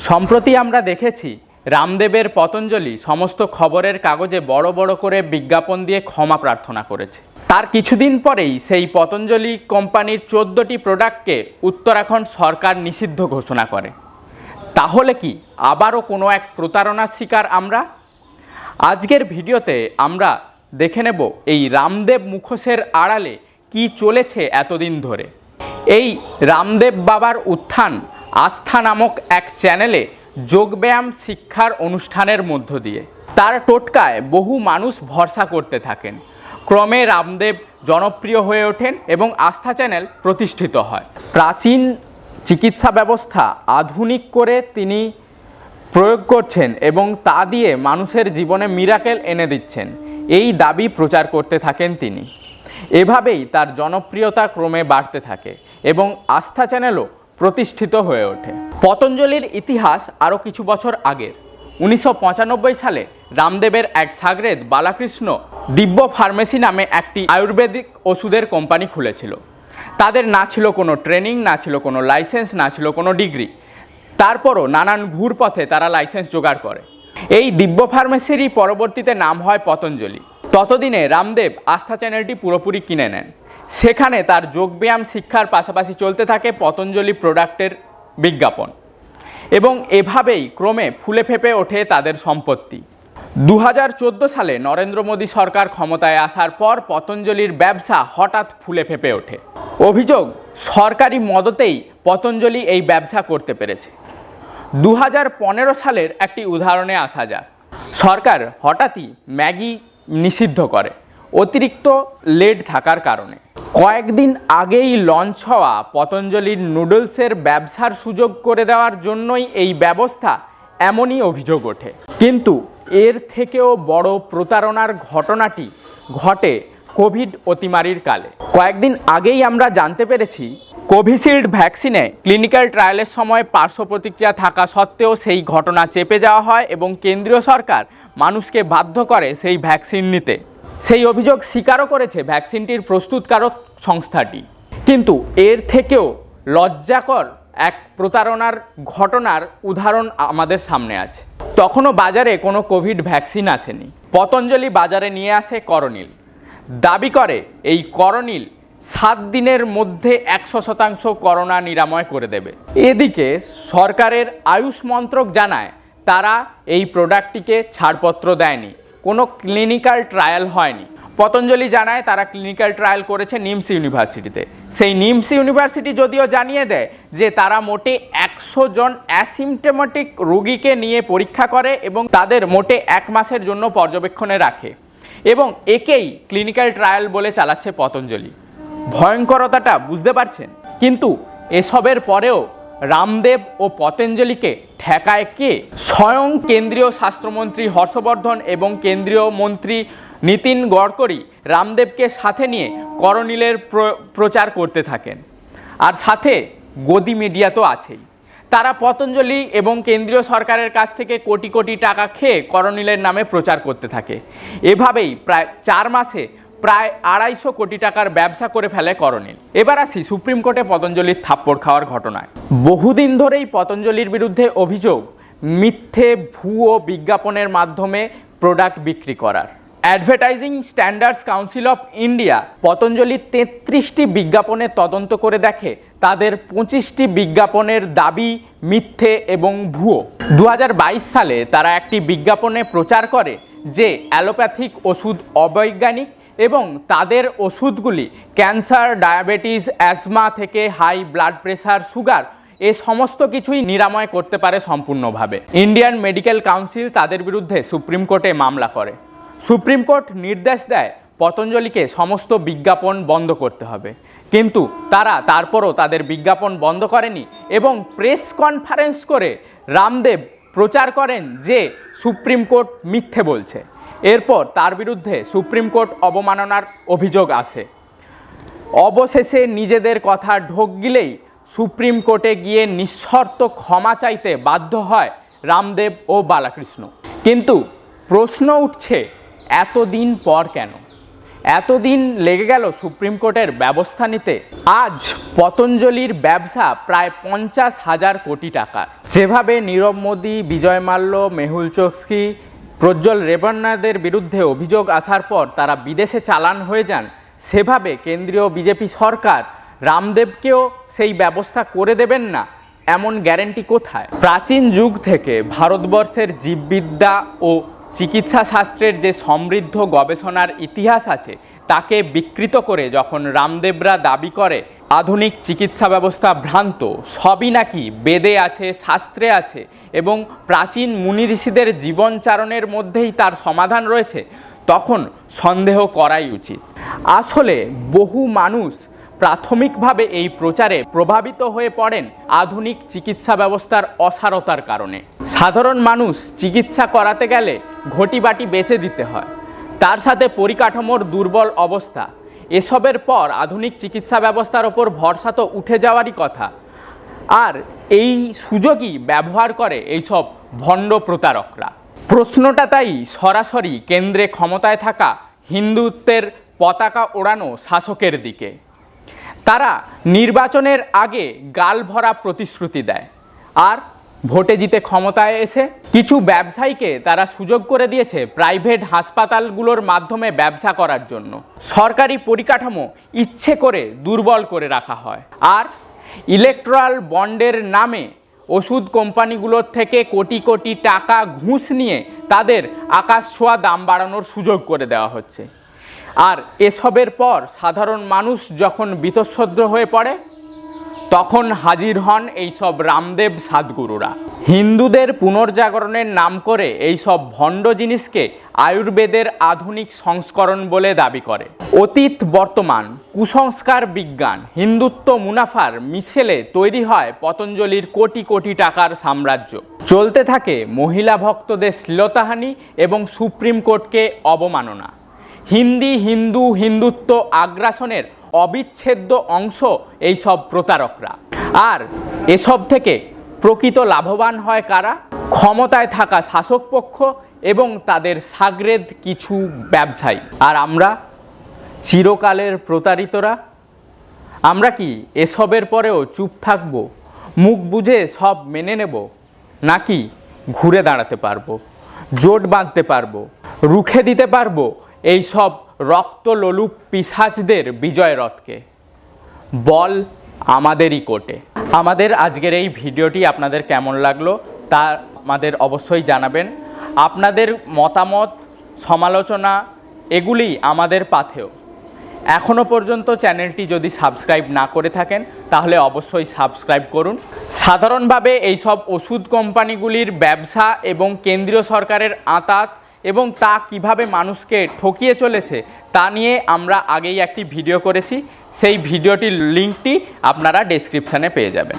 সম্প্রতি আমরা দেখেছি রামদেবের পতঞ্জলি সমস্ত খবরের কাগজে বড় বড় করে বিজ্ঞাপন দিয়ে ক্ষমা প্রার্থনা করেছে। তার কিছুদিন পরেই সেই পতঞ্জলি কোম্পানির 14টি প্রোডাক্টকে উত্তরাখণ্ড সরকার নিষিদ্ধ ঘোষণা করে। তাহলে কি আবারও কোনো এক প্রতারণার শিকার আমরা? আজকের ভিডিওতে আমরা দেখে নেব এই রামদেব মুখোশের আড়ালে কি চলেছে এতদিন ধরে। এই রামদেব বাবার উত্থান আস্থা নামক এক চ্যানেলে যোগব্যায়াম শিক্ষার অনুষ্ঠানের মধ্য দিয়ে তার টোটকায় বহু মানুষ ভরসা করতে থাকেন। ক্রমে রামদেব জনপ্রিয় হয়ে ওঠেন এবং আস্থা চ্যানেল প্রতিষ্ঠিত হয়। প্রাচীন চিকিৎসা ব্যবস্থা আধুনিক করে তিনি প্রয়োগ করছেন এবং তা দিয়ে মানুষের জীবনে মিরাকেল এনে দিচ্ছেন, এই দাবি প্রচার করতে থাকেন তিনি। এভাবেই তার জনপ্রিয়তা ক্রমে বাড়তে থাকে এবং আস্থা চ্যানেলও প্রতিষ্ঠিত হয়ে ওঠে। পতঞ্জলির ইতিহাস আরও কিছু বছর আগের। 1995 সালে রামদেবের এক সাগরেদ বালাকৃষ্ণ দিব্য ফার্মেসি নামে একটি আয়ুর্বেদিক ওষুধের কোম্পানি খুলেছিল। তাদের না ছিল কোনো ট্রেনিং, না ছিল কোনো লাইসেন্স, না ছিল কোনো ডিগ্রি। তারপরও নানান ঘুরপথে তারা লাইসেন্স জোগাড় করে। এই দিব্য ফার্মেসিরই পরবর্তীতে নাম হয় পতঞ্জলি। ততদিনে রামদেব আস্থা চ্যানেলটি পুরোপুরি কিনে নেন। সেখানে তার যোগব্যায়াম শিক্ষার পাশাপাশি চলতে থাকে পতঞ্জলি প্রোডাক্টের বিজ্ঞাপন এবং এভাবেই ক্রমে ফুলে ফেঁপে ওঠে তাদের সম্পত্তি। 2014 সালে নরেন্দ্র মোদী সরকার ক্ষমতায় আসার পর পতঞ্জলির ব্যবসা হঠাৎ ফুলে ফেঁপে ওঠে। অভিযোগ, সরকারি মদতেই পতঞ্জলি এই ব্যবসা করতে পেরেছে। 2015 সালের একটি উদাহরণে আসা যাক। সরকার হঠাৎই ম্যাগি নিষিদ্ধ করে অতিরিক্ত লেড থাকার কারণে। কয়েকদিন আগেই লঞ্চ হওয়া পতঞ্জলির নুডলসের ব্যবসার সুযোগ করে দেওয়ার জন্যই এই ব্যবস্থা, এমনই অভিযোগ ওঠে। কিন্তু এর থেকেও বড় প্রতারণার ঘটনাটি ঘটে কোভিড অতিমারির কালে। কয়েকদিন আগেই আমরা জানতে পেরেছি কোভিশিল্ড ভ্যাকসিনে ক্লিনিক্যাল ট্রায়ালের সময় পার্শ্ব প্রতিক্রিয়া থাকা সত্ত্বেও সেই ঘটনা চেপে যাওয়া হয় এবং কেন্দ্রীয় সরকার মানুষকে বাধ্য করে সেই ভ্যাকসিন নিতে। সেই অভিযোগ স্বীকারও করেছে ভ্যাকসিনটির প্রস্তুতকারক সংস্থাটি। কিন্তু এর থেকেও লজ্জাকর এক প্রতারণার ঘটনার উদাহরণ আমাদের সামনে আছে। তখনও বাজারে কোনো কোভিড ভ্যাকসিন আসেনি। পতঞ্জলি বাজারে নিয়ে আসে করোনিল। দাবি করে এই করোনিল 7 দিনের মধ্যে 100% করোনা নিরাময় করে দেবে। এদিকে সরকারের আয়ুষ মন্ত্রক জানায় তারা এই প্রোডাক্টটিকে ছাড়পত্র দেয়নি, কোনো ক্লিনিক্যাল ট্রায়াল হয়নি। পতঞ্জলি জানায় তারা ক্লিনিক্যাল ট্রায়াল করেছে নিমস ইউনিভার্সিটিতে। সেই নিমস ইউনিভার্সিটি যদিও জানিয়ে দেয় যে তারা মোটে 100 জন অ্যাসিমটোমেটিক রোগীকে নিয়ে পরীক্ষা করে এবং তাদের মোটে 1 মাসের জন্য পর্যবেক্ষণে রাখে এবং একেই ক্লিনিক্যাল ট্রায়াল বলে চালাচ্ছে পতঞ্জলি। ভয়ঙ্করতাটা বুঝতে পারছেন? কিন্তু এসবের পরেও রামদেব ও পতঞ্জলিকে ঠেকায় কে? স্বয়ং কেন্দ্রীয় স্বাস্থ্যমন্ত্রী হর্ষবর্ধন এবং কেন্দ্রীয় মন্ত্রী নীতিন গডকরি রামদেবকে সাথে নিয়ে করোনিলের প্রচার করতে থাকেন। আর সাথে গদি মিডিয়া তো আছেই। তারা পতঞ্জলি এবং কেন্দ্রীয় সরকারের কাছ থেকে কোটি কোটি টাকা খেয়ে করোনিলের নামে প্রচার করতে থাকে। এভাবেই প্রায় 4 মাসে প্রায় 250 কোটি টাকার ব্যবসা করে ফেলে করোনিল। এবার আসি সুপ্রিম কোর্টে পতঞ্জলির থাপ্পড় খাওয়ার ঘটনায়। বহুদিন ধরেই পতঞ্জলির বিরুদ্ধে অভিযোগ মিথ্যে ভুয়ো বিজ্ঞাপনের মাধ্যমে প্রোডাক্ট বিক্রি করার। Advertising standards council of India পতঞ্জলির 33টি বিজ্ঞাপনের তদন্ত করে দেখে তাদের 25টি বিজ্ঞাপনের দাবি মিথ্যে এবং ভুয়ো। 2022 সালে তারা একটি বিজ্ঞাপনে প্রচার করে যে অ্যালোপ্যাথিক ওষুধ অবৈজ্ঞানিক এবং তাদের ওষুধগুলি ক্যান্সার, ডায়াবেটিস, অ্যাজমা থেকে হাই ব্লাড প্রেশার, সুগার এ সমস্ত কিছুই নিরাময় করতে পারে সম্পূর্ণভাবে। ইন্ডিয়ান মেডিকেল কাউন্সিল তাদের বিরুদ্ধে সুপ্রিম কোর্টে মামলা করে। সুপ্রিম কোর্ট নির্দেশ দেয় পতঞ্জলিকে সমস্ত বিজ্ঞাপন বন্ধ করতে হবে, কিন্তু তারা তারপরও তাদের বিজ্ঞাপন বন্ধ করেনি এবং প্রেস কনফারেন্স করে রামদেব প্রচার করেন যে সুপ্রিম কোর্ট মিথ্যে বলছে। এরপর তার বিরুদ্ধে সুপ্রিম কোর্ট অবমাননার অভিযোগ আসে। অবশেষে নিজেদের কথা ঢোক গিলেই সুপ্রিম কোর্টে গিয়ে নিঃশর্ত ক্ষমা চাইতে বাধ্য হয় রামদেব ও বালাকৃষ্ণ। কিন্তু প্রশ্ন উঠছে এতদিন পর কেন? এতদিন লেগে গেল সুপ্রিম কোর্টের ব্যবস্থা নিতে। আজ পতঞ্জলির ব্যবসা প্রায় 50,000 কোটি টাকার। যেভাবে নীরব মোদী, বিজয় মাল্য, মেহুল চোকসি, প্রজ্জ্বল রেবন্নাদের বিরুদ্ধে অভিযোগ আসার পর তারা বিদেশে চালান হয়ে যান, সেভাবে কেন্দ্রীয় বিজেপি সরকার রামদেবকেও সেই ব্যবস্থা করে দেবেন না, এমন গ্যারেন্টি কোথায়? প্রাচীন যুগ থেকে ভারতবর্ষের জীববিদ্যা ও চিকিৎসা শাস্ত্রের যে সমৃদ্ধ গবেষণার ইতিহাস আছে তাকে বিকৃত করে যখন রামদেবরা দাবি করে আধুনিক চিকিৎসা ব্যবস্থা ভ্রান্ত, সবই নাকি বেদে আছে, শাস্ত্রে আছে এবং প্রাচীন মুনি ঋষিদের জীবনচারণের মধ্যেই তার সমাধান রয়েছে, তখন সন্দেহ করাই উচিত। আসলে বহু মানুষ প্রাথমিকভাবে এই প্রচারে প্রভাবিত হয়ে পড়েন আধুনিক চিকিৎসা ব্যবস্থার অসারতার কারণে। সাধারণ মানুষ চিকিৎসা করাতে গেলে ঘটিবাটি বেচে দিতে হয়, তার সাথে পরিকাঠামোর দুর্বল অবস্থা, এসবের পর আধুনিক চিকিৎসা ব্যবস্থার ওপর ভরসা তো উঠে যাওয়ারই কথা। আর এই সুযোগই ব্যবহার করে এইসব ভণ্ড প্রতারকরা। প্রশ্নটা তাই সরাসরি কেন্দ্রে ক্ষমতায় থাকা হিন্দুত্বের পতাকা ওড়ানো শাসকের দিকে। তারা নির্বাচনের আগে গাল ভরা প্রতিশ্রুতি দেয়, আর ভোটে জিতে ক্ষমতায় এসে কিছু ব্যবসায়ীকে তারা সুযোগ করে দিয়েছে প্রাইভেট হাসপাতালগুলোর মাধ্যমে ব্যবসা করার জন্য। সরকারি পরিকাঠামো ইচ্ছে করে দুর্বল করে রাখা হয়, আর ইলেকট্রাল বন্ডের নামে ওষুধ কোম্পানিগুলোর থেকে কোটি কোটি টাকা ঘুষ নিয়ে তাদের আকাশ ছোঁয়া দাম বাড়ানোর সুযোগ করে দেওয়া হচ্ছে। আর এসবের পর সাধারণ মানুষ যখন বীতশ্রদ্ধ হয়ে পড়ে, তখন হাজির হন এইসব রামদেব সাধগুরুরা। হিন্দুদের পুনর্জাগরণের নাম করে এইসব ভণ্ড জিনিসকে আয়ুর্বেদের আধুনিক সংস্করণ বলে দাবি করে। অতীত, বর্তমান, কুসংস্কার, বিজ্ঞান, হিন্দুত্ব, মুনাফার মিশেলে তৈরি হয় পতঞ্জলির কোটি কোটি টাকার সাম্রাজ্য। চলতে থাকে মহিলা ভক্তদের শ্লীলতাহানি এবং সুপ্রিম কোর্টকে অবমাননা। হিন্দি, হিন্দু, হিন্দুত্ব আগ্রাসনের অবিচ্ছেদ্য অংশ এইসব প্রতারকরা। আর এসব থেকে প্রকৃত লাভবান হয় কারা? ক্ষমতায় থাকা শাসক পক্ষ এবং তাদের সাগরেদ কিছু ব্যবসায়ী। আর আমরা চিরকালের প্রতারিতরা, আমরা কি এসবের পরেও চুপ থাকব, মুখ বুজে সব মেনে নেব, নাকি ঘুরে দাঁড়াতে পারবো, জোট বাঁধতে পারবো, রুখে দিতে পারবো এই সব রক্তলোলুপ পিশাচদের বিজয় রথকে? বল আমাদেরই কোর্টে। আমাদের আজকের এই ভিডিওটি আপনাদের কেমন লাগলো তা আমাদের অবশ্যই জানাবেন। আপনাদের মতামত, সমালোচনা এগুলি আমাদের পাথেয়। এখনও পর্যন্ত চ্যানেলটি যদি সাবস্ক্রাইব না করে থাকেন তাহলে অবশ্যই সাবস্ক্রাইব করুন। সাধারণভাবে এইসব ওষুধ কোম্পানিগুলির ব্যবসা এবং কেন্দ্রীয় সরকারের আঁতাত এবং তা কিভাবে মানুষকে ঠকিয়ে চলেছে তা নিয়ে আমরা আগেই একটি ভিডিও করেছি, সেই ভিডিওটির লিঙ্কটি আপনারা ডেসক্রিপশানে পেয়ে যাবেন।